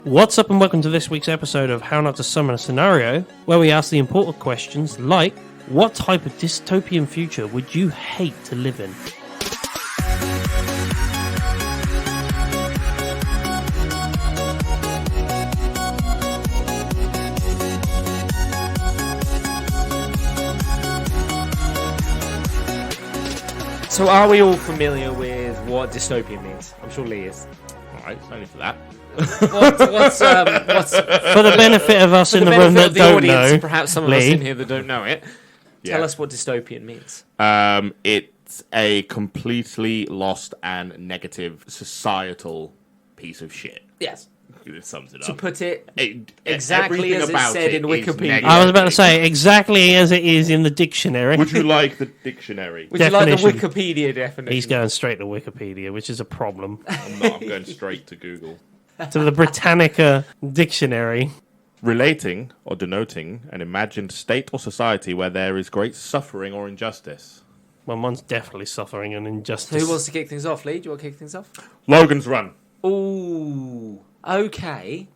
What's up and welcome to this week's episode of How Not to Summon a Scenario, where we ask the important questions like, what type of dystopian future would you hate to live in? So are we all familiar with what dystopian means? I'm sure Lee is. Alright, it's only for that. What's For the benefit of us in the room that don't know, perhaps some of us in here that don't know it, tell us what dystopian means. It's a completely lost and negative societal piece of shit. Yes. It sums it To up. put it exactly everything as it about said in it is Wikipedia. negative. I was about to say exactly as it is in the dictionary. Would you like the dictionary? Would you like the Definition. Wikipedia definition? He's going straight to Wikipedia, which is a problem. I'm not. I'm going straight to Google. To the Britannica dictionary. Relating or denoting an imagined state or society where there is great suffering or injustice. Well, one's definitely suffering an injustice. Who wants to kick things off, Lee? Do you want to kick things off? Logan's Run. Ooh. Okay.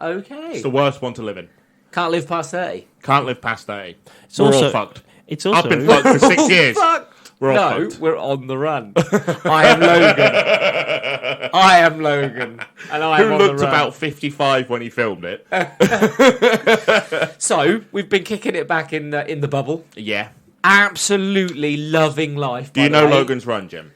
It's the worst one to live in. Can't live past 30. Can't live past 30. It's We're also, all fucked. It's I've been also fucked for 6 years. Fuck. We're all No, fucked. we're on the run. I am Logan. I am Logan. And I am Who on looked the run. about 55 when he filmed it. So, we've been kicking it back in the bubble. Yeah. Absolutely loving life. Do you know Logan's Run, Jim?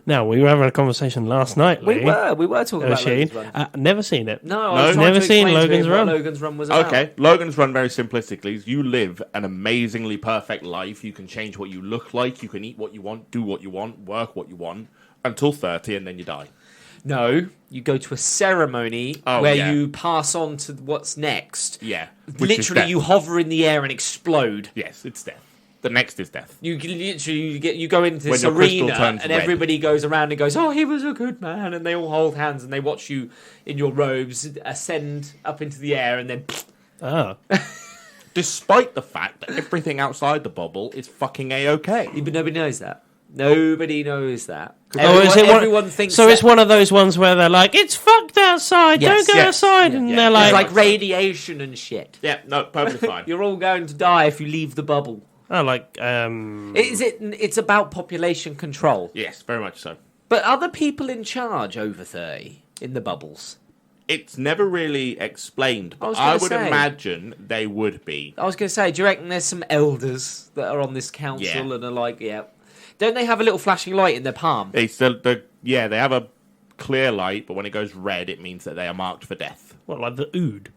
Now, we were having a conversation last night, Lee. We were talking about Shane. Logan's Run. Never seen it. No, I was trying never to seen explain to Logan's him Run. what Logan's Run was about. Okay, Logan's Run, very simplistically, is you live an amazingly perfect life. You can change what you look like. You can eat what you want, do what you want, work what you want, until 30, and then you die. No, you go to a ceremony where you pass on to what's next. Yeah. Literally, you hover in the air and explode. Yes, it's death. The next is death. You go into When this your crystal arena turns and red. everybody goes around and goes, "Oh, he was a good man," and they all hold hands and they watch you in your robes ascend up into the air and then. Oh. Despite the fact that everything outside the bubble is fucking A-okay. But nobody knows that. Nobody knows that. Oh, is it Everyone thinks so that. it's one of those ones where they're like, it's fucked outside, Yes, don't go yes, outside. yeah, And yeah. they're It's like, like radiation and shit. Yeah, no, perfectly fine. You're all going to die if you leave the bubble. oh, like, It's about population control. Yes, very much so. But are the people in charge over 30 in the bubbles? It's never really explained, but was I gonna would say. imagine they would be. I was going to say, do you reckon there's some elders that are on this council Yeah. and are like, yeah. Don't they have a little flashing light in their palm? It's they have a clear light, but when it goes red, it means that they are marked for death. what, like the ood?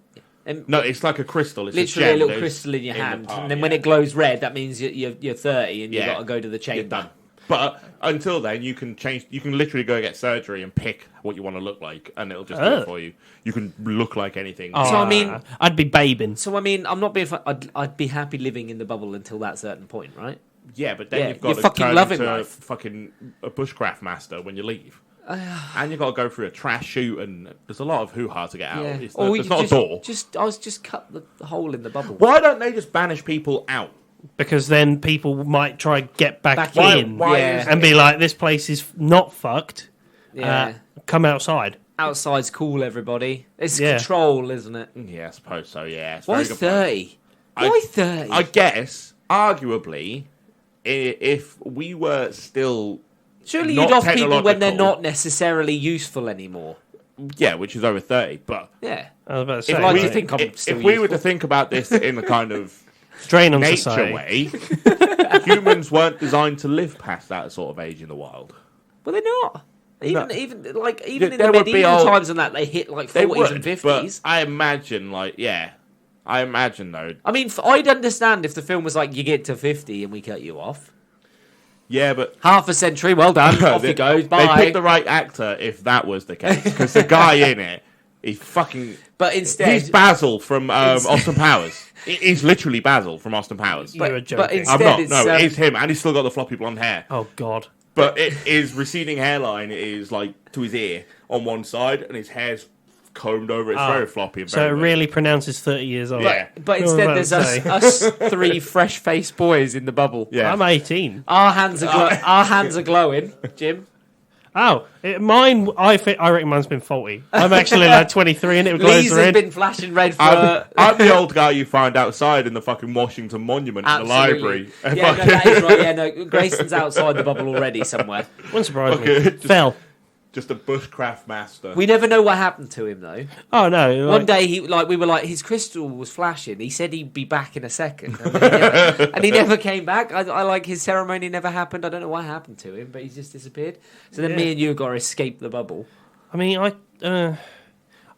And No, it's like a crystal. It's literally a, a gem little that's crystal in your the hand. palm, And then yeah. when it glows red, that means you're 30 and you've Yeah. got to go to the You're chamber. done. But until then, you can change. You can literally go get surgery and pick what you want to look like, and it'll just do Oh. it for you. You can look like anything. Oh, So, I mean- I'd be babing. So, I mean, I'm not being... I'd be happy living in the bubble until that certain point, right? Yeah, but then Yeah, you've got you're to fucking turn loving into life. fucking a bushcraft master when you leave. And you've got to go through a trash chute, and there's a lot of hoo-ha to get out. Yeah. It's Or there's you not a door. I was just cut the hole in the bubble. Why don't they just banish people out? Because then people might try get back Why- in Yeah. and be like, this place is not fucked. Yeah. Come outside. Outside's cool, everybody. It's Yeah. control, isn't it? Yeah, I suppose so. Yeah. It's Why very good point. 30? I- Why 30? I guess, arguably, if we were still, Surely not you'd off people when they're technological. not necessarily useful anymore. yeah, which is over 30, but Yeah. I was about to if, say, like we, to think I'm still if we were useful. to think about this in a kind of drain on nature society. way, humans weren't designed to live past that sort of age in the wild. Well, they're not. Even No. even in There the would be medieval old- times and that, they hit like They 40s would, and but 50s. I imagine, I imagine though. I mean, I'd understand if the film was like, you get to 50 and we cut you off. Yeah, but Half a century, well done, off they, you go, they bye. picked the right actor if that was the case, because the guy in it, he's fucking. But instead, He's Basil from Austin Powers. He's literally Basil from Austin Powers. You were but joking. instead I'm not. it's, No, it's him, and he's still got the floppy blonde hair. Oh, God. But his receding hairline is like to his ear on one side, and his hair's combed over. It's very floppy. And So it very really pronounces 30 years old. Yeah. But I was instead, about there's to us say. three fresh-faced boys in the bubble. Yeah. I'm 18. Our hands are glowing, Jim. Mine. I reckon mine's been faulty. I'm actually like 23, and it glows Lee's has red. been flashing red for. I'm the old guy you find outside in the fucking Washington Monument in the library. Yeah, no, that is right. Yeah, no, Grayson's outside the bubble already somewhere. Wouldn't surprise Okay, me. just- Fell. Just a bushcraft master. We never know what happened to him though. Oh no! One day we were like, his crystal was flashing. He said he'd be back in a second, and he never came back. I like his ceremony never happened. I don't know what happened to him, but he just disappeared. So then me and you got to escape the bubble. I mean,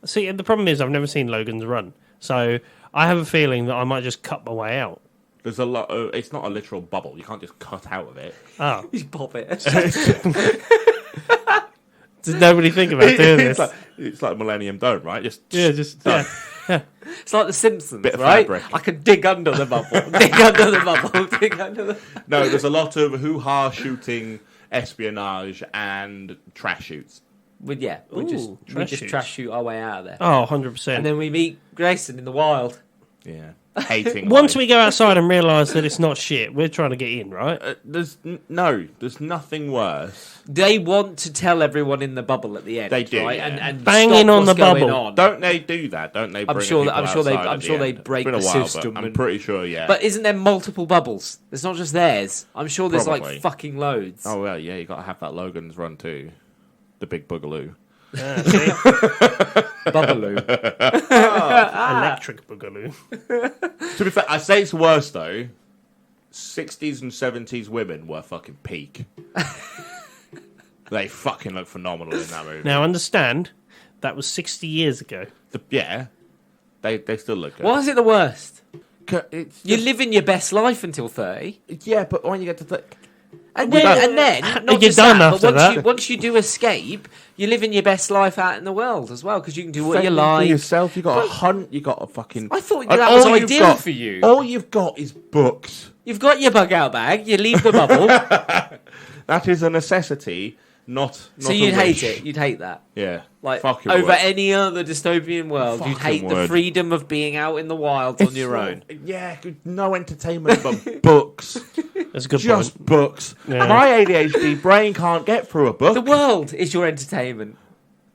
see. The problem is, I've never seen Logan's Run, so I have a feeling that I might just cut my way out. There's a lot. It's not a literal bubble. You can't just cut out of it. Oh, You pop it. did nobody think about doing this? It's like Millennium Dome, right? Just done. It's like The Simpsons, Bit of right? fabric. I could dig under the bubble. Dig under the bubble. Dig under the. No, there's a lot of hoo-ha shooting, espionage, and trash shoots. We Ooh, trash shoots. trash shoot our way out of there, Oh, 100%. and then we meet Grayson in the wild. Yeah, hating. Once life. we go outside and realise that it's not shit, we're trying to get in, right? There's nothing worse. They want to tell everyone in the bubble at the end. They do, right? yeah. And Banging stop on what's the going bubble. on. Don't they do that? Don't they? Bring sure that- people I'm sure they- outside I'm at the sure they end? break It's been a the while, system But I'm and- pretty sure. Yeah. But isn't there multiple bubbles? It's not just theirs. I'm sure there's Probably. like fucking loads. oh well, yeah. You got to have that Logan's Run too. The big boogaloo. Yeah, see? Bubbaloo. Electric boogaloo. To be fair, I say it's worse though. 60s and 70s women were fucking peak. They fucking look phenomenal in that movie. Now, understand, that was 60 years ago. Yeah, they still look good. Why is it the worst? It's You're just- living your best life until 30. yeah, but when you get to And Well, then, not you're just done that, after but that. once you do escape, you're living your best life out in the world as well, because you can do what you fend for like. yourself, you got to hunt, you got to fucking. I thought and that was all you've ideal got- for you. All you've got is books. You've got your bug out bag, you leave the bubble, That is a necessity, not. so not you'd a hate wish. it. You'd hate that. Yeah, Like, fucking over would. any other dystopian world, you'd Fucking hate the would. freedom of being out in the wild on your own. Yeah, no entertainment but books. That's a good Just point. books. Yeah. My ADHD brain can't get through a book. The world is your entertainment.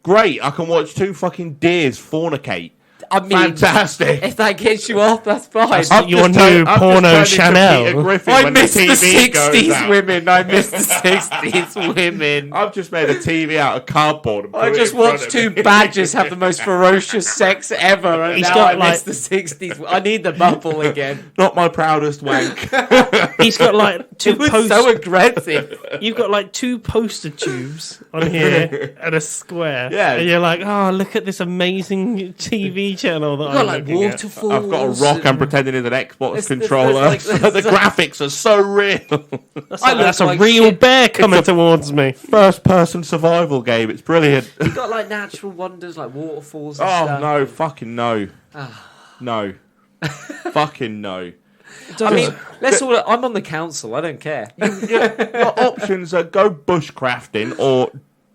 Great, I can watch two fucking deers fornicate. I mean, Fantastic. if that gets you off, that's fine. I've your new porno Chanel. I miss the TV goes 60s out. women. I miss the 60s women. I've just made a TV out of cardboard. And put I it just in front watched of two me. badgers have the most ferocious sex ever, and He's now got, I miss like- the 60s. I need the bubble again. Not my proudest wank. He's got like two It was post. so aggressive. You've got like two poster tubes on here and a square. Yeah. And you're like, oh, look at this amazing TV channel that You've got I'm like looking at. waterfalls. I've got a rock. I'm pretending it's an Xbox It's controller. like- the graphics are so real. That's a like real shit. bear coming towards me. First-person survival game. It's brilliant. You've got like natural wonders like waterfalls and Oh stuff. no! Fucking no! No! Fucking no! I mean, let's all. I'm on the council. I don't care. Your options are go bushcrafting or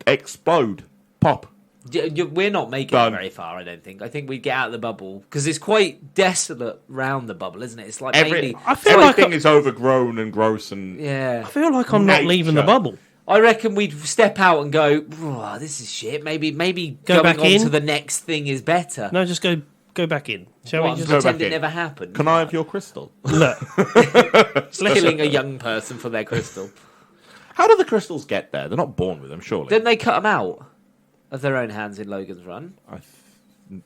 explode, pop. We're not making Done. it very far, I don't think. I think we'd get out of the bubble because it's quite desolate round the bubble, isn't it? It's like mainly. I feel like Everything is overgrown and gross and Yeah. I feel like I'm not Nature. leaving the bubble. I reckon we'd step out and go, "Oh, this is shit. Maybe Go going back on in? to the next thing is better." No, just go back in. Shall What, we just go pretend back it in. never happened. Can I have your crystal? look? Killing a young person for their crystal? How do the crystals get there? They're not born with them, surely. Didn't they cut them out of their own hands in Logan's Run?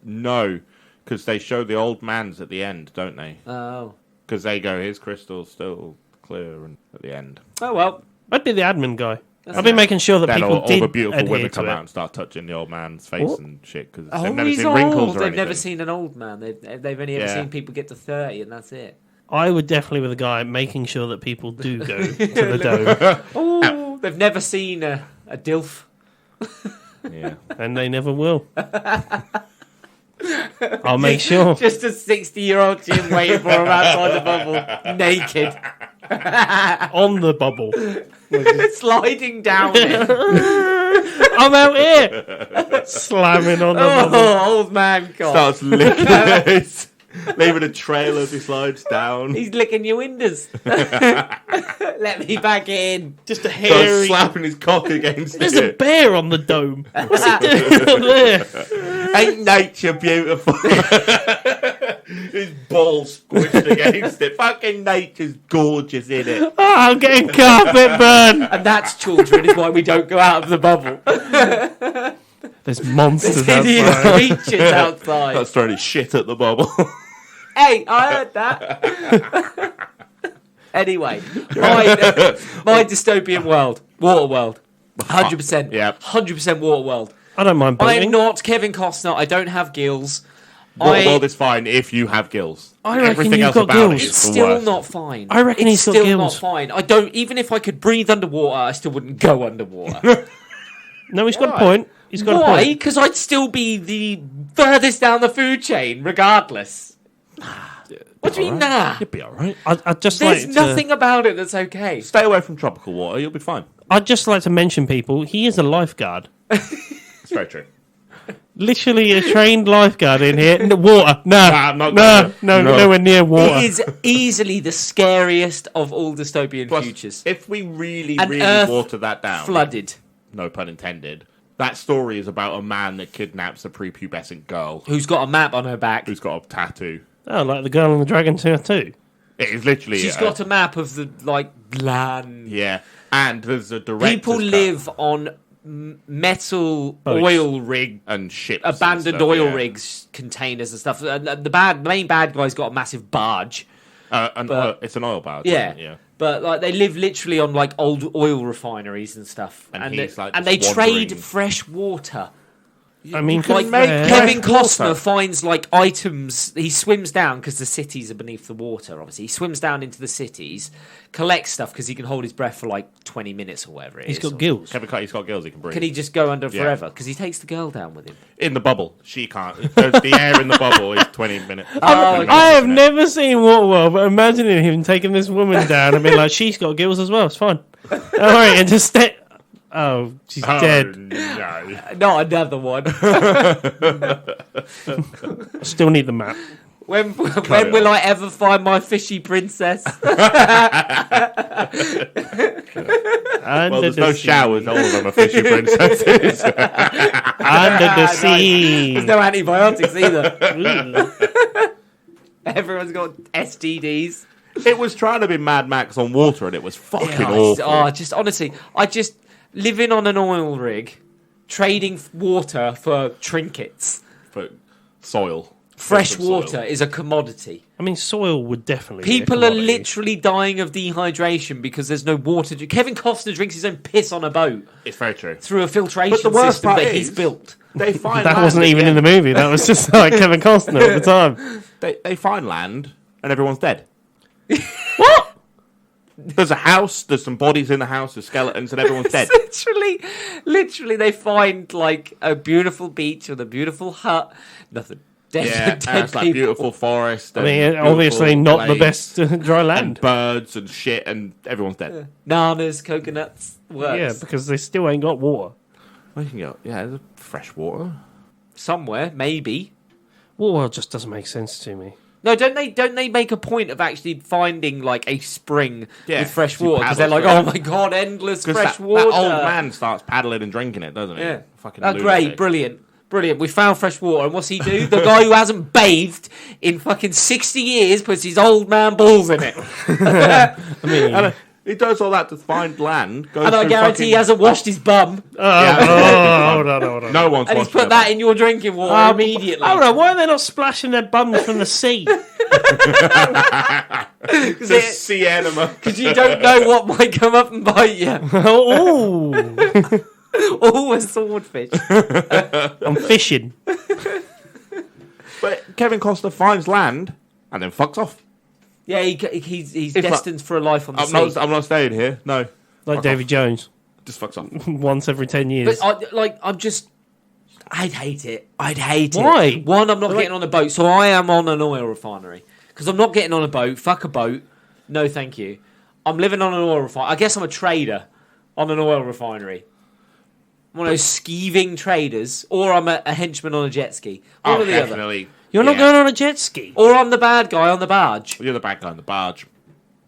No, because they show the old man's at the end, don't they? Oh. Because they go, his crystal's still clear, and at the end, Oh well. I'd be the admin guy. That's I've been nice. making sure that then people all did the beautiful adhere women to come it. out and start touching the old man's face What? and shit because Oh, they've never he's seen wrinkles old. or They've anything. never seen an old man. They've only ever Yeah. seen people get to 30, and that's it. I would definitely be the guy making sure that people do go to the dome, Oh, they've never seen a DILF. Yeah. and they never will. I'll make sure. Just a 60-year-old Jim waiting for him outside the bubble, naked, On the bubble. sliding down it. I'm out here! Slamming on the bubble. Oh, old man cock. Starts licking it. Leaving a trail as he slides down. He's licking your windows. Let me back in. Just a Starts hairy... slapping his cock against There's it. a bear on the dome. What's he doing up there? Ain't nature beautiful? His balls squished against it. Fucking nature's gorgeous, isn't it? Oh, I'm getting carpet burn. And that's children, is why we don't go out of the bubble. There's monsters Hideous outside. creatures outside. That's throwing his shit at the bubble. Hey, I heard that. Anyway, my dystopian world, water world, 100%. Yeah. 100% water world. I don't mind I'm boating. not Kevin Costner. I don't have gills. Waterworld is fine if you have gills. I reckon Everything you've else got about gills. it is It's the still worst. not fine. I reckon it's he's got still gills. not fine. I don't. Even if I could breathe underwater, I still wouldn't go underwater. No, he's got a point. He's got a Why? point. Because I'd still be the furthest down the food chain, regardless. What do you mean, nah? You'll be alright. I'd just There's like to... nothing about it that's okay. Stay away from tropical water, you'll be fine. I'd just like to mention people, he is a lifeguard. It's very true. Literally a trained lifeguard in here. No, water. No. I'm not No, going no, there. No. nowhere near water. It is easily the scariest of all dystopian Plus, futures. if we really, An really Earth water that down, Flooded. no pun intended, that story is about a man that kidnaps a prepubescent girl Who's got a map on her back? who's got a tattoo. Oh, like the girl in the Dragon too. It is literally... She's got a map of the land. Yeah, and there's a director's People cut live on metal Boats. oil rig, and ships and abandoned stuff, oil yeah. rigs, containers and stuff. The main bad guy's got a massive barge. It's an oil barge. Yeah. Isn't it? Yeah. But like they live literally on like old oil refineries and stuff, And they, he's, like, and they just trade wandering. fresh water. I mean, Like make Kevin fresh Costner water. finds like items. He swims down because the cities are beneath the water. Obviously, he swims down into the cities, collects stuff because he can hold his breath for like 20 minutes or whatever it he's is. got Or- gills. He's got gills he can breathe. Can he just go under Yeah. forever? Because he takes the girl down with him. In the bubble. She can't. The air in the bubble is 20 minutes. Oh, I have never seen Waterworld, but imagining him taking this woman down and being like, she's got gills as well, it's fine. All right, and just stay. Oh, she's dead. No. Not another one. Still need the map. When it will I ever find my fishy princess? Under Well, there's the no sea. showers. All of them are fishy princesses. Under the sea. There's no antibiotics either. Ooh. Everyone's got STDs. It was trying to be Mad Max on water, and it was fucking awful. Just honestly, I just living on an oil rig, trading water for trinkets. For soil. Fresh Different soil. water is a commodity. I mean, soil would definitely be a People are commodity. literally dying of dehydration because there's no water. Kevin Costner drinks his own piss on a boat It's very true. through a filtration But the worst system part that he's is- built. They find That land wasn't even in the movie. That was just like Kevin Costner at the time. They find land, and everyone's dead. What? There's a house, there's some bodies in the house, there's skeletons, and everyone's dead. literally, they find like a beautiful beach with a beautiful hut. Nothing. Dead, Yeah, dead and it's like people. beautiful forest. I And mean, beautiful obviously not the lakes, best dry And land. birds and shit, and everyone's dead. Bananas, coconuts, works. Yeah, because they still ain't got water. Well, you can go, yeah, there's fresh water. Somewhere, maybe. Waterworld just doesn't make sense to me. No, don't they make a point of actually finding like a spring Yeah, with fresh you water because paddle they're like, through oh my god, endless Because fresh that water. old man starts paddling and drinking it, doesn't he? Yeah. Fucking Oh, lunatic. great, brilliant. We found fresh water, and what's he do? The guy who hasn't bathed in fucking 60 years puts his old man balls in it. I mean, And he does all that to find land. Goes And I through guarantee he fucking- hasn't washed his bum. hold on. No one's And he's watching put it. that in your drinking water immediately. Hold on, why are they not splashing their bums from the sea? It's a sea enema. Because you don't know what might come up and bite you. Oh, Oh, a swordfish. I'm fishing. But Kevin Costner finds land and then fucks off. Yeah, he's like- destined for a life on the sea. I'm not staying here. No. Like Fuck David Jones, Just fucks off. once every 10 years. But I'd hate it. Why? One, I'm not getting on a boat, so I am on an oil refinery. Because I'm not getting on a boat. Fuck a boat. No, thank you. I'm living on an oil refinery. I guess I'm a trader on an oil refinery. I'm one of those skeeving traders, or I'm a henchman on a jet ski. One or the other. Definitely. You're not Yeah. going on a jet ski. Or I'm the bad guy on the barge. You're the bad guy on the barge.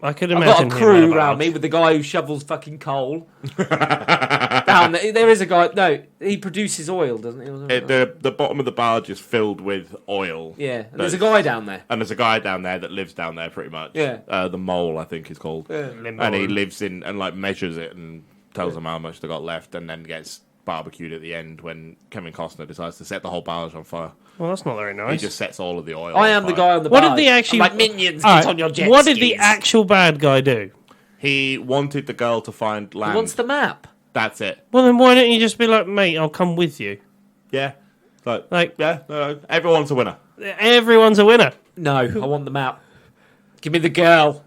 I could I've imagine got a him on crew barge. around me with the guy who shovels fucking coal. Down there. There is a guy. No, he produces oil, doesn't he? The bottom of the barge is filled with oil. Yeah, and there's a guy down there. And there's a guy down there that lives down there pretty much. Yeah. The mole, I think he's called. Yeah. And he lives in and like measures it and tells them how much they got left, and then gets barbecued at the end when Kevin Costner decides to set the whole barge on fire. Well, that's not very He nice. just sets all of the oil. I on am the fire. guy on the What barge. did the actually? I'm like minions, All get right, on your jet What did the skis. actual bad guy do? He wanted the girl to find land. He wants the map. That's it. Well, then why don't you just be like, mate, I'll come with you? Yeah. Like, Yeah, no, everyone's a winner. everyone's a winner. No, I want the map. Give me the girl.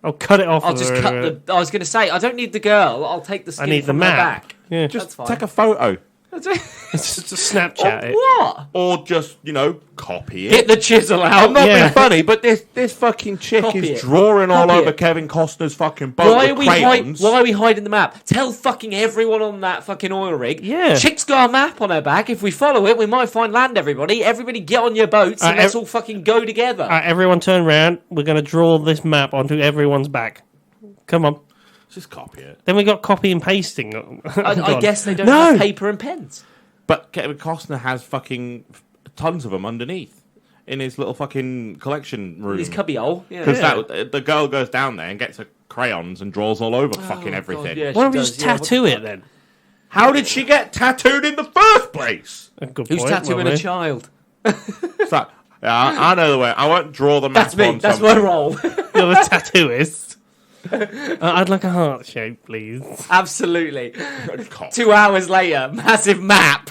I'll cut it off. I'll just cut the. I was going to say, I don't need the girl. I'll take the I skin need the from her map. back. Yeah. Just fine. take a photo. Just Snapchat it. What? Or just, copy it. Get the chisel out. I'm not Yeah. being funny, but this fucking chick Copy is it. drawing all Copy over it. Kevin Costner's fucking boat Why are with we crayons. why are we hiding the map? Tell fucking everyone on that fucking oil rig. Yeah. Chick's got a map on her back. If we follow it, we might find land. Everybody get on your boats and let's all fucking go together. Everyone turn around. We're going to draw this map onto everyone's back. Come on. Just copy it. Then we got copy and pasting. I guess they don't No. have paper and pens. But Kevin Costner has fucking tons of them underneath in his little fucking collection room. His cubbyhole. Yeah. Because the girl goes down there and gets her crayons and draws all over fucking God, everything. yeah, Why don't we she just does, yeah, what tattoo the it fuck? then? How did she get tattooed in the first place? A good Who's point, tattooing lovely. a child? It's like, I know the way. I won't draw the map That's me. on That's something. my role. You're the tattooist. I'd like a heart shape, please. Absolutely. Cock. 2 hours later, massive map.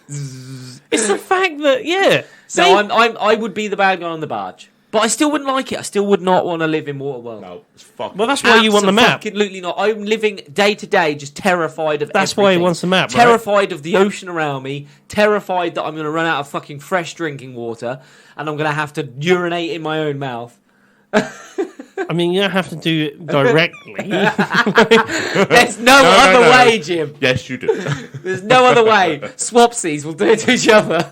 It's the fact that, yeah. No, I would be the bad guy on the barge. But I still wouldn't like it. I still would not want to live in Waterworld. No, it's fucking. Well, that's why you want the map. Absolutely not. I'm living day to day just terrified of That's why he everything. wants the map, right? Terrified of the ocean around me. Terrified that I'm going to run out of fucking fresh drinking water. And I'm going to have to urinate in my own mouth. I mean, you don't have to do it directly. There's no other no. way, Jim. Yes, you do. There's no other way. Swapsies will do it to each other.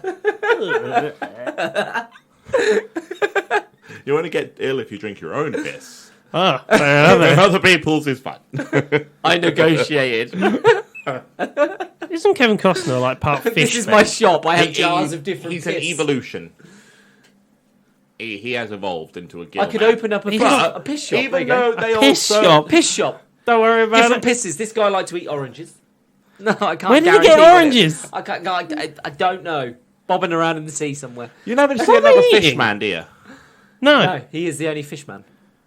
You only get ill if you drink your own piss. Fair enough then. Other people's is fine. I negotiated. Isn't Kevin Costner like part fish? This is then? my shop. I have jars of different He's piss. an evolution. He has evolved into a gill I could man. open up a But piss shop. There even you go. though they piss also shop. Piss shop. Don't worry about Different it. pisses. This guy liked to eat oranges. No, I can't. Where did he guarantee get what it- oranges? I can't. I don't know. Bobbing around in the sea somewhere. You never see What are another they fish eating? man, do you? No. No, he is the only fish man.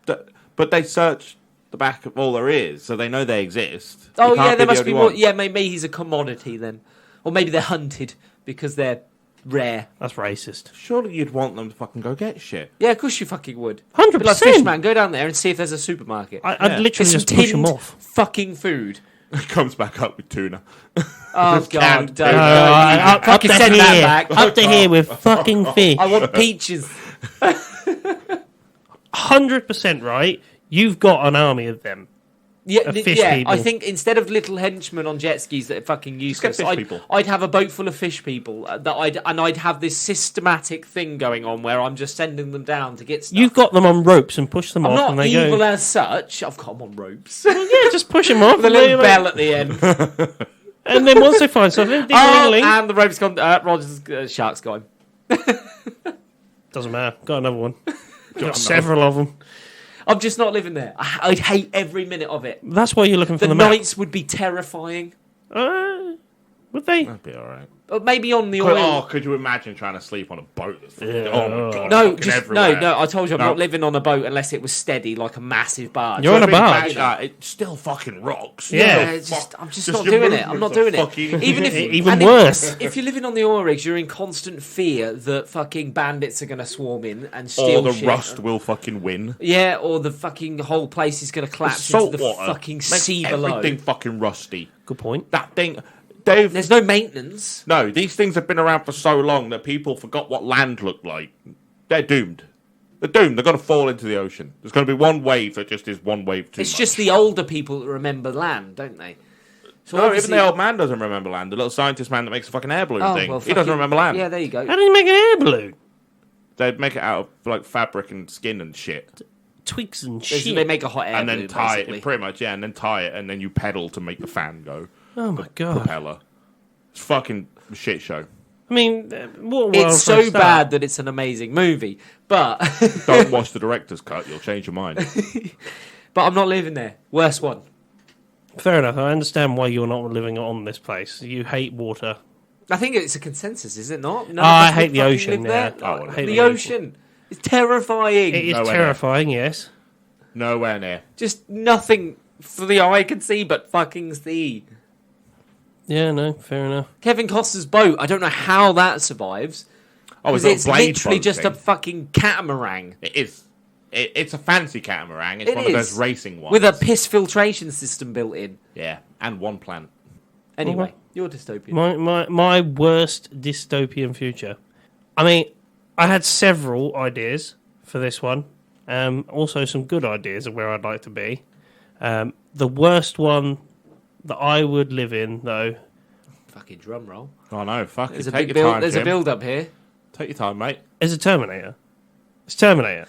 But they search the back of all there is, so they know they exist. Oh You can't yeah, there the must be only more. one. Yeah, maybe he's a commodity then, or maybe they're hunted because they're rare. That's racist. Surely you'd want them to fucking go get shit. Yeah, of course you fucking would. 100%. Be like, fish man, go down there and see if there's a supermarket. I'd Yeah. literally Get just some push him tinned off. fucking food. It comes back up with tuna. Oh Just god, canned don't. tuna. Up Fucking to send that here. back. Up to here with fucking fish. I want peaches. 100% right. You've got an army of them. Yeah, fish yeah. people. I think instead of little henchmen on jet skis that are fucking useless, fish people. I'd have a boat full of fish people I'd have this systematic thing going on where I'm just sending them down to get stuff. You've got them on ropes and push them I'm off not and they evil go. as such. I've got them on ropes. Yeah, just push them off. With a and little they- bell at the end. And then once they find something, ding-a-ling-a-ling. And the rope's gone. Roger's shark's got him. Doesn't matter. Got another one. Got several of them. I'm just not living there. I'd hate every minute of it. That's why you're looking for The the map. nights would be terrifying. Would they? That'd be alright. But maybe on the oil. Could you imagine trying to sleep on a boat? That's Yeah. Oh my god! No, fucking just everywhere. no. I told you I'm No. not living on a boat unless it was steady, like a massive barge. You're on a Being barge. bad guy, it still fucking rocks. Yeah. it's I'm just Just not your doing it. I'm not movements doing are it. fucking- Even if Even and worse. If you're living on the oil rigs, you're in constant fear that fucking bandits are going to swarm in and Or steal the shit. rust will fucking win. Yeah, or the fucking whole place is going to collapse Salt into the water fucking makes sea below. everything fucking rusty. Good point. That thing, Dave. There's no maintenance. No, these things have been around for so long that people forgot what land looked like. They're doomed. They're doomed. They're going to fall into the ocean. There's going to be one wave that just is one wave too It's much. just the older people that remember land, don't they? So No, even obviously- the old man doesn't remember land. The little scientist man that makes a fucking air balloon Oh, thing. well, He doesn't fucking- remember land. Yeah, there you go. How did he make an air balloon? They'd make it out of like fabric and skin and shit. Twigs and They shit. make a hot air And then balloon, tie basically. it, pretty much, yeah, and then tie it, and then you pedal to make the fan go. Oh my god. Propeller. It's fucking a shit show. I mean, what a world It's for a so start. bad that it's an amazing movie, but Don't watch the director's cut, you'll change your mind. but I'm not living there. Worst one. Fair enough. I understand why you're not living on this place. You hate water. I think it's a consensus, is it not? None of I us hate would the fucking ocean, live there? yeah. Oh, I hate the the ocean. It's terrifying. It is Nowhere terrifying, yes. Nowhere near. Just nothing for the eye can see but fucking sea. Yeah, no, fair enough. Kevin Costner's boat, I don't know how that survives. Oh, Because it's it's a blade literally boat just a thing. fucking catamaran. It is. It's a fancy catamaran. It's It one of is. those racing ones. With a piss filtration system built in. Yeah, and one plant. Anyway, Okay. you're dystopian. My worst dystopian future. I mean, I had several ideas for this one. Also, some good ideas of where I'd like to be. The worst one that I would live in, though. Fucking drum roll. Oh no, fuck There's it. a Take big your build. time, There's a Tim. build up here, Take your time, mate. Is a Terminator. It's Terminator.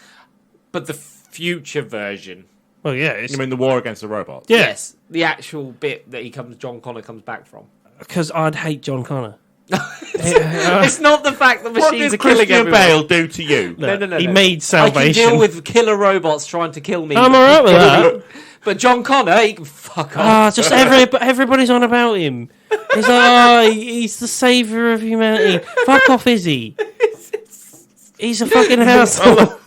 but the future version. Well, yeah, it's You mean the war against the robots? yeah, Yes, the actual bit that John Connor comes back from. because I'd hate John Connor. It's not the fact that What machines did are killing Christian everyone. Bale do to you? No. He made I Salvation. can deal with killer robots trying to kill me. I'm alright with that. But John Connor, he can fuck off. Ah, just everybody's on about him. He's like, oh, he's the saviour of humanity. Fuck off, Izzy. He's a fucking asshole.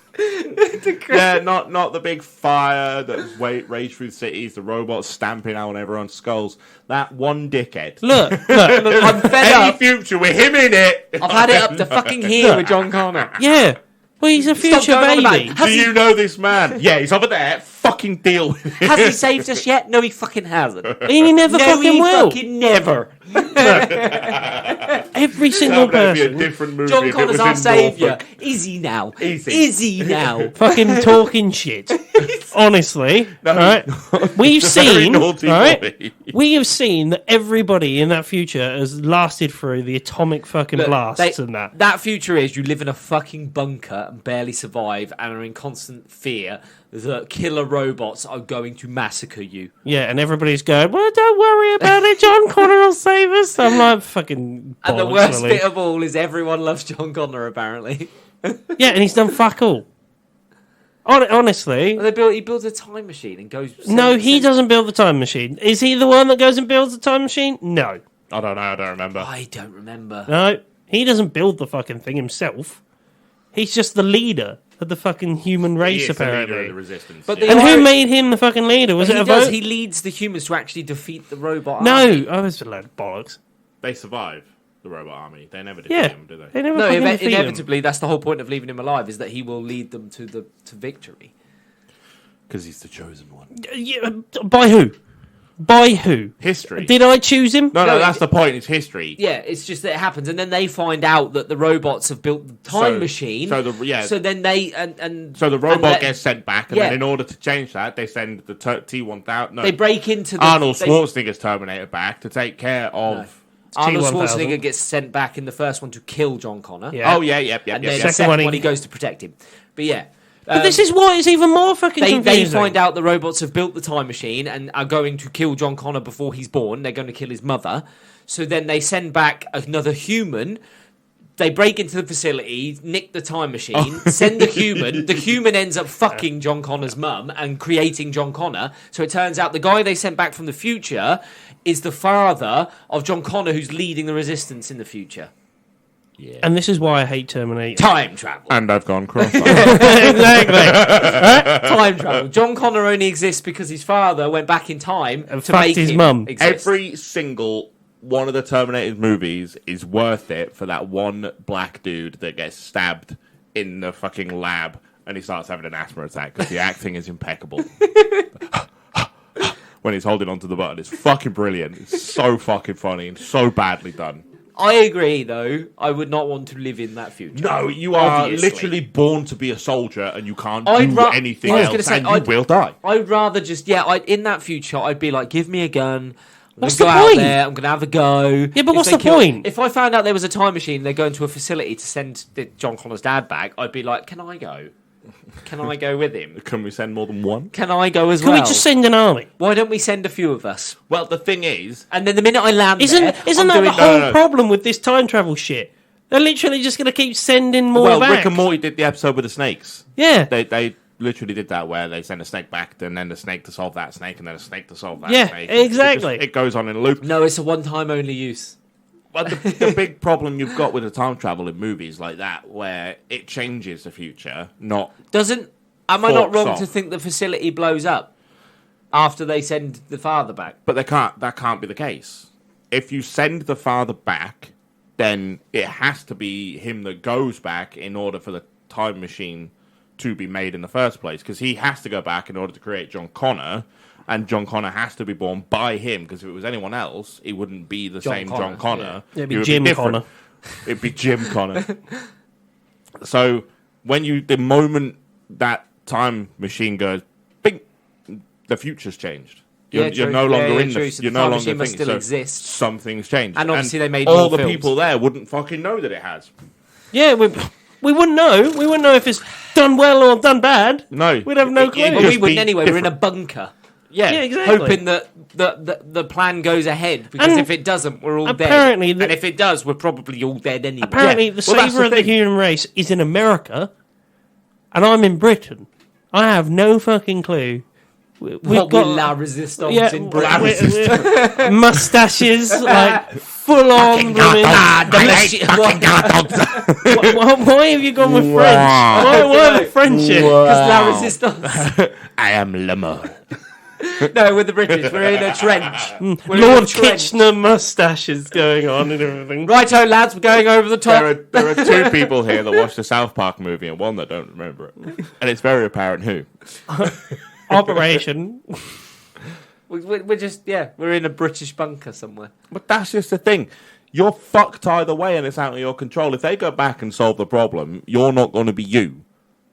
Yeah, not the big fire that raged through the cities, the robots stamping out on everyone's skulls. That one dickhead. Look, I'm fed Any up. future with him in it. I've had it up to fucking here with John Connor. yeah. Well, he's a Stop future going on about baby. it. Do you know this man? Yeah, he's over there. Fucking deal with it. Has he saved us yet? No, he fucking hasn't. He never No, fucking he will. fucking never. Every single That would be a person different movie. John if it Connor's was our in saviour. Norfolk. Is he now? Easy. Is he now? fucking talking shit. Honestly, right? We've Very seen, naughty right? boy. We have seen that everybody in that future has lasted through the atomic fucking Look, blasts and that. That future is you live in a fucking bunker and barely survive and are in constant fear that killer robots are going to massacre you. Yeah, and everybody's going, well, don't worry about it. John Connor will save us. I'm like, fucking And the bollocks, worst Lily. bit of all is everyone loves John Connor, apparently. Yeah, and he's done fuck all. Honestly, He builds a time machine and goes... no, he doesn't build the time machine. Is he the one that goes and builds the time machine? No. I don't know. I don't remember. I don't remember. No, he doesn't build the fucking thing himself. He's just the leader of the fucking human He race, is the leader of apparently. the resistance. But yeah. the- And who Irish- made him the fucking leader? Was it He a does. vote? He leads the humans to actually defeat the robot No, army. I was a load of bollocks. They survive the robot army. They never Yeah, defeat him, do they they? never No, fucking defeat him. inevitably, that's the whole point of leaving him alive, is that he will lead them to victory. Because he's the chosen one. Yeah, by who? By who? History. Did I choose him? No, No, that's the point. It's history. Yeah, it's just that it happens, and then they find out that the robots have built the time So- machine. so the- yeah. So then they and So the and robot they- gets sent back, and Yeah. then in order to change that, they send the T-1000. No, they break into the Arnold they- Schwarzenegger's Terminator back to take care of. Arnold T-1000. Schwarzenegger gets sent back in the first one to kill John Connor. Yeah. Oh yeah, yep. And then Yep. the second one one he- he goes to protect him. But yeah. But this is why it's even more fucking They confusing. find out the robots have built the time machine and are going to kill John Connor before he's born. They're going to kill his mother. So then they send back another human. They break into the facility, nick the time machine, send the human. The human ends up fucking John Connor's mum and creating John Connor. So it turns out the guy they sent back from the future is the father of John Connor, who's leading the resistance in the future. Yeah. And this is why I hate Terminator. Time travel. And I've gone cross. Exactly. Time travel. John Connor only exists because his father went back in time And to fucked make his him mum. exist. Every single one of the Terminator movies is worth it for that one black dude that gets stabbed in the fucking lab and he starts having an asthma attack because the acting is impeccable. When he's holding onto the button, it's fucking brilliant. It's so fucking funny and so badly done. I agree, though. I would not want to live in that future. No, you are Obviously. literally born to be a soldier and you can't I'd do ra- anything I was gonna else say, and you I'd- will die. I'd rather just, in that future, I'd be like, give me a gun. What's go the out point? there, I'm going to have a go. Yeah, but If what's they the point? If I found out there was a time machine and they go into a facility to send John Connor's dad back, I'd be like, can I go? Can I go with him? Can we send more than one? Can I go as Can well? we just send an army? Why don't we send a few of us? Well, the thing is, And then the minute I land Isn't there, that I'm the doing... whole no. problem with this time travel shit? They're literally just going to keep sending more well, back. Rick and Morty did the episode with the snakes. Yeah. They literally did that where they send a snake back, and then the snake to solve that snake, and then a snake to solve that Yeah, snake. exactly. It goes on in a loop. No, it's a one-time only use. Well, the big problem you've got with the time travel in movies like that, where it changes the future, not... Am I not Forks wrong off. to think the facility blows up after they send the father back? But that can't be the case. If you send the father back, then it has to be him that goes back in order for the time machine to be made in the first place. Because he has to go back in order to create John Connor, and John Connor has to be born by him, because if it was anyone else, it wouldn't be the same Connor, John Connor. yeah. It'd be It would Jim different. Connor. It'd be Jim Connor. So the moment that time machine goes, bing, the future's changed. You're true. no longer in true. the. So You're the no time longer machine must thinking. still So exist. something's changed, And obviously they made all more the films. people there wouldn't fucking know that it has. Yeah, we wouldn't know. We wouldn't know if it's done well or done bad. No, We'd have no clue. it'd Well, just we wouldn't be anyway. We're in a different. bunker. Yeah, Yeah, exactly. Hoping that the plan goes ahead, because And if it doesn't, we're all apparently dead. the- And if it does, we're probably all dead anyway. Apparently, Yeah. the Well, that's savior the of the thing. human race is in America, and I'm in Britain. I have no fucking clue. We've What got with La Resistance yeah, in Britain? we're mustaches, like full on. Blooming, why have you gone with French? Why the French shit? Because La Resistance. I am Lemur. No, we're the British. We're in a trench. We're in a Lord trench. Kitchener mustaches going on and everything. Righto, lads, we're going over the top. There are two people here that watched the South Park movie and one that don't remember it, and it's very apparent who. Operation. We're just, we're in a British bunker somewhere. But that's just the thing. You're fucked either way, and it's out of your control. If they go back and solve the problem, you're not going to be you.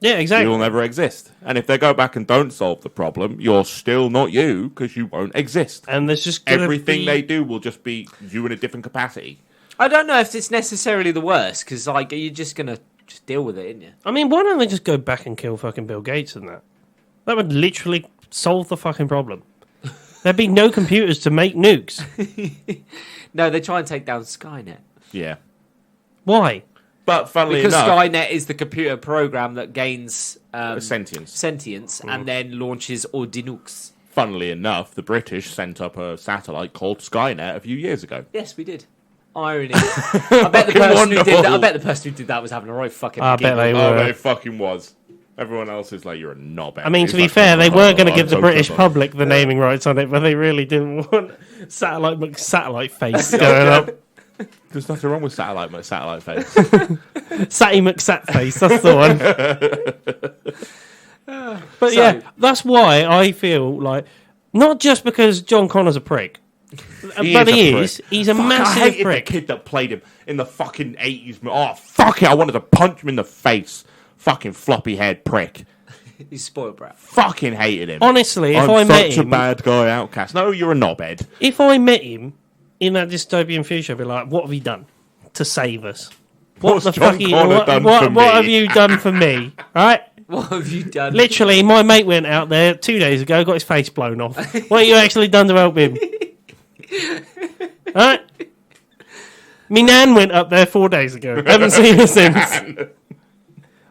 Yeah, exactly. You'll never exist. And if they go back and don't solve the problem, you're still not you, because you won't exist. And there's just gonna Everything be... they do will just be you in a different capacity. I don't know if it's necessarily the worst, because like, you're just going to just deal with it, aren't you? I mean, why don't they just go back and kill fucking Bill Gates and that? That would literally solve the fucking problem. There'd be no computers to make nukes. No, they try and take down Skynet. Yeah. Why? But funnily Because enough, Skynet is the computer program that gains sentience. sentience and then launches Ordinux. Funnily enough, the British sent up a satellite called Skynet a few years ago. Yes, we did. Irony. I bet the person who did that. I Wonderful. bet the person who did that was having a right fucking. I bet giggle. they Oh, were. it fucking was. Everyone else is like, you're a knobhead. I mean, He's to be like, fair, they "Oh, were going to I'm give the so British clever." public the naming rights on it, but they really didn't want satellite face going up. There's nothing wrong with satellite face. Satty McSatface, that's the one. But So- yeah, that's why I feel like, not just because John Connor's a prick, but he is. He's a Fuck, I massive hated prick. the kid that played him in the fucking 80s. Oh, fuck it. I wanted to punch him in the face. Fucking floppy haired prick. He's spoiled brat. Fucking hated him. Honestly, if I'm I met such a him, bad guy outcast. No, you're a knobhead. if I met him in that dystopian future, I'd be like, what have you done to save us? What's John Connor done for what have me? you done for me? Right? What have you done? Literally, my mate went out there 2 days ago, got his face blown off. What have you actually done to help him? Right? Me nan went up there 4 days ago. Haven't seen her since.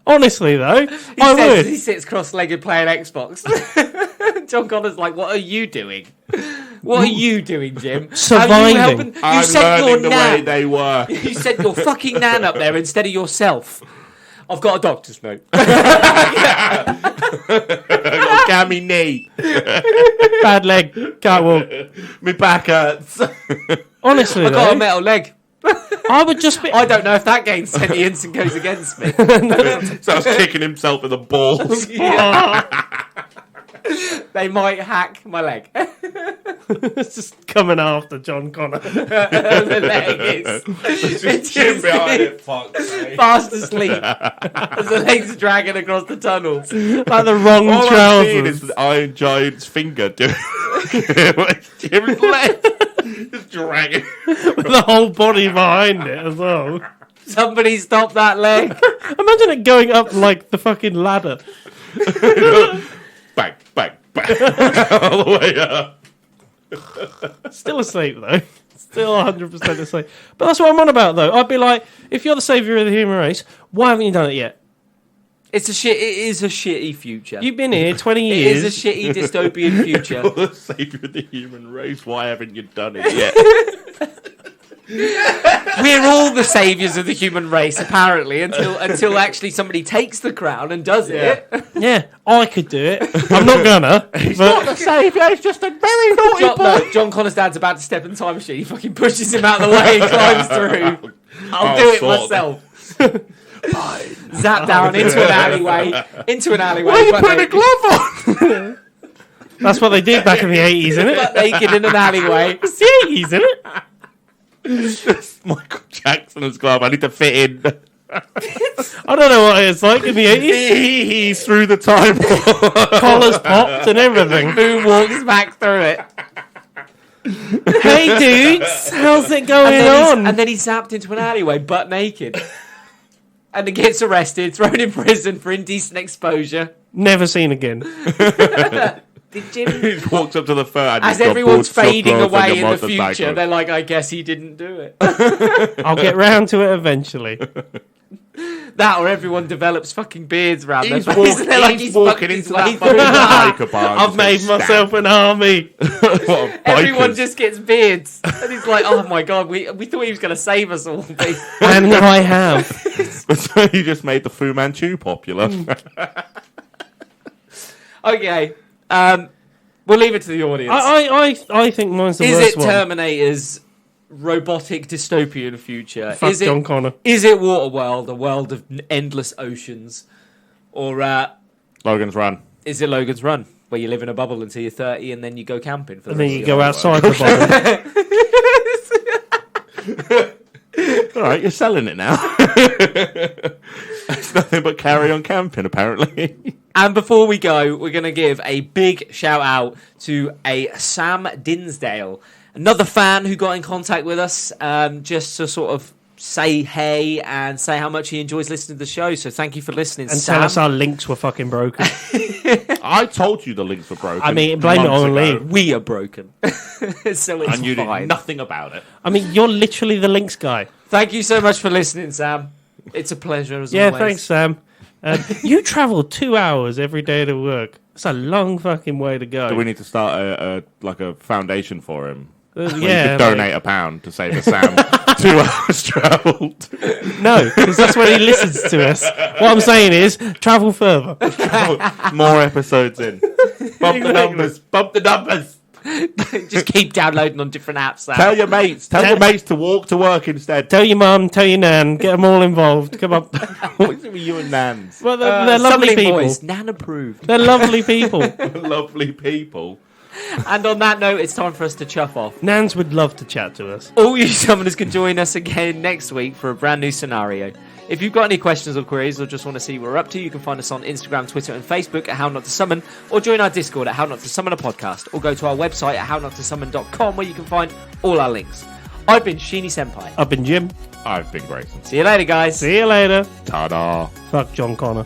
Honestly, though, I would. He sits cross-legged playing Xbox. John Connor's like, "What are you doing? What are you doing, Jim? Surviving. How are you helping? You I'm sent your learning the way nan. they were. You sent your fucking nan up there instead of yourself. I've got a doctor's note. Got me knee. Bad leg, can't walk. My back hurts. Honestly, I've got a though, metal leg. I would just be. I don't know if that gains sentience and goes against me. Starts kicking himself in the balls. They might hack my leg. It's just coming after John Connor. The leg is Just chin behind it. Fuck's sake. fast asleep as the legs dragging across the tunnels. Like the wrong All I'm seeing is trousers. the Iron Giant's finger doing Jim's leg. dragging. with the whole body behind it as well. Somebody stop that leg. Imagine it going up like the fucking ladder. Bang, bang, bang. All the way up. Still asleep though. Still 100% asleep. But that's what I'm on about though. I'd be like, if you're the saviour of the human race, why haven't you done it yet? It is a shitty future. You've been here 20 It years. is a shitty dystopian future. You're the saviour of the human race. Why haven't you done it yet? We're all the saviours of the human race, apparently, until actually somebody takes the crown and does it. Yeah, I could do it. I'm not gonna. He's but not the saviour. He's just a very naughty boy. No, John Connor's dad's about to step in the time machine. He fucking pushes him out of the way and climbs through. I'll do it myself. Zap down into an alleyway. Why are you putting a glove on? that's what they did back in the 80s, isn't it? Butt naked in an alleyway. It's the 80s, isn't it? Michael Jackson's glove. I need to fit in. I don't know what it's like in the 80s. He's through the time. Collars popped and everything. Moonwalks back through it. Hey dudes, how's it going on? And then he's zapped into an alleyway, butt naked. And then gets arrested, thrown in prison for indecent exposure. Never seen again. Did Jim... He walks up to the phone. As everyone's fading away in the future, they're like, I guess he didn't do it. I'll get round to it eventually. That or everyone develops fucking beards around He's, their face. They're like, he's he's walking fucked his into way that through fucking biker bar. I've made myself an army. Everyone just gets beards. And he's like, oh my god, we thought he was going to save us all. And I have. So he just made the Fu Manchu popular. Okay. We'll leave it to the audience. I think mine's the Is worst it one. Terminator's robotic dystopian future? Fuck Is it John Connor. Is it Waterworld, a world of endless oceans? Or Logan's Run. is it Logan's Run, where you live in a bubble until you're 30 and then you go camping for the And then rest you of go your outside the bottom. All right, you're selling it now. It's nothing but carry on camping, apparently. And before we go, we're going to give a big shout out to a Sam Dinsdale, another fan who got in contact with us just to sort of say hey and say how much he enjoys listening to the show. So thank you for listening, And Sam. tell us our links were fucking broken. I told you the links were broken. I mean, blame it months on ago, Lee. We are broken. So it's and you fine. did nothing about it. I mean, you're literally the links guy. Thank you so much for listening, Sam. It's a pleasure as Yeah, always. thanks, Sam. You travel 2 hours every day to work. It's a long fucking way to go. Do we need to start a foundation for him? Yeah, You could donate £1 to save a Sam 2 hours travelled. No, because that's when he listens to us. What I'm saying is, travel further. More episodes in. Bump the numbers. Bump the numbers. Just keep downloading on different apps, Sam. Tell your mates. Tell your mates to walk to work instead. Tell your mum, tell your nan, get them all involved. Come on. What's it with you and Nans? Well, they're lovely Summoning people. Voice, Nan approved. They're lovely people. Lovely people. And on that note, it's time for us to chuff off. Nans would love to chat to us. All you summoners can join us again next week for a brand new scenario. If you've got any questions or queries or just want to see what we're up to, you can find us on Instagram, Twitter and Facebook at How Not To Summon, or join our Discord at How Not To Summon a Podcast, or go to our website at hownottosummon.com where you can find all our links. I've been Sheeny Senpai. I've been Jim. I've been Grayson. See you later, guys. See you later. Ta-da. Fuck John Connor.